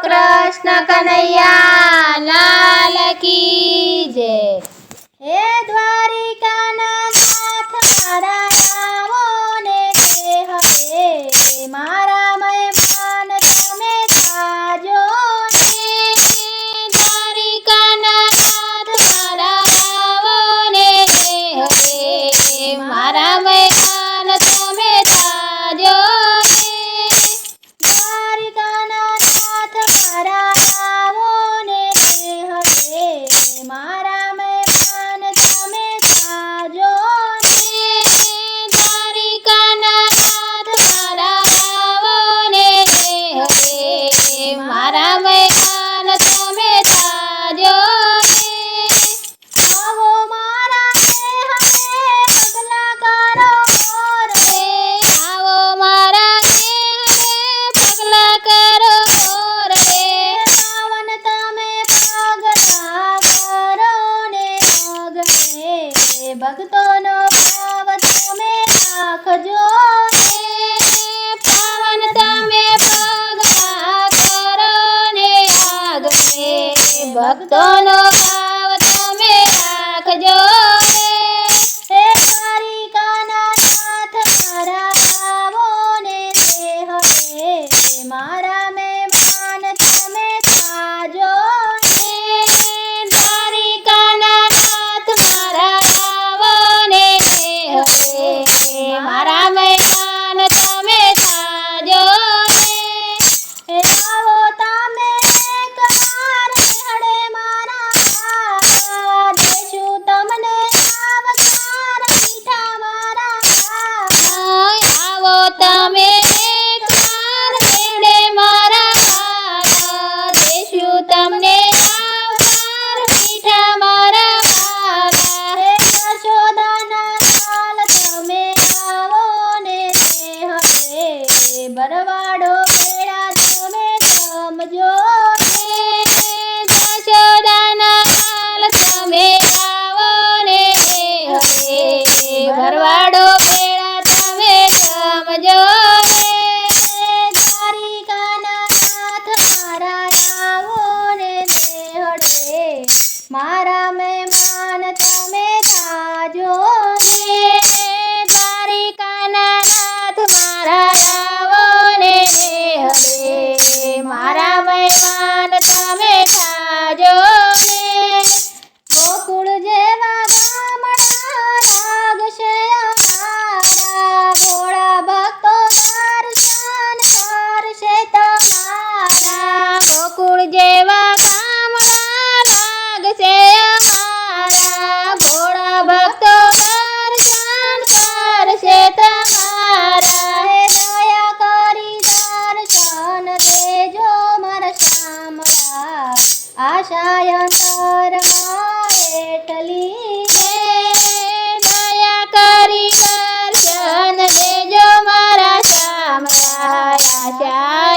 कृष्ण कन्हैया लाल की जय। हे द्वारिकाना नाथ मारा आवो ने હવે મારા મહેમાન તમે થાજો ને। દ્વારિકાના નાથ મારા આવો ને હવે મારા મહેમાન તમે થાજો ને। દ્વારિકાના નાથ મારા આવો ને હવે મારા મહેમાન તમે થાજો ને। દ્વારિકાના નાથ મારા આવો ને હવે મારા મહેમાન તમે થાજો ને। આવો મારા હવે પગલા કરો રે, આવો મારા પગલા કરો રે। પાવન તમે પગલા કરો ને મગને, ભક્તોનો ભાવ તમે રાખજો ને। પાવન તમે પગલા કરો ને આગને, ભક્તોનો ભાવ તમે રાખજો ને। હે દ્વારિકાના નાથ મારા આવો ને હવે મારા મહેમાન તમે થાજો ને। દ્વારિકાના નાથ મારા આવો ને હવે મારા મહેમાન તમે થાજો ને। હે આવો તમે એકવાર હડે મારા દેશું તમને આવકાર મીઠા મારા। આવો તમે એકવાર હડે મારા દેશું તમને આવકાર મીઠા મારા। હે યશોદાના લાલ તમે આવો ને હવે ભરવાડો બેડા તમે જમજો ને। યશોદાના લાલ તમે આવો ને હવે ભરવાડો બેડા તમે જમજો ને। દ્વારિકાના નાથ મારા આવો ને હડે મારા મહેમાન તમે થાજો ને। દ્વારિકાના નાથ મારા આવો ને હવે મારા મહેમાન તમે થાજો ને। ગોકુળ જેવા ગામડા લાગશે અમારા, ભોળા ભક્તો દર્શન કરશે તમારા। ગોકુળ જેવા ગામડા લાગશે અમારા, ભોળા ભક્તો દર્શન કરશે તમારા। હે દયા કરી દર્શન દેજો મારા શામળા, આશા અંતરમાં એટલી છે। દયા કરી દર્શન દેજો મારા શામળા, આશા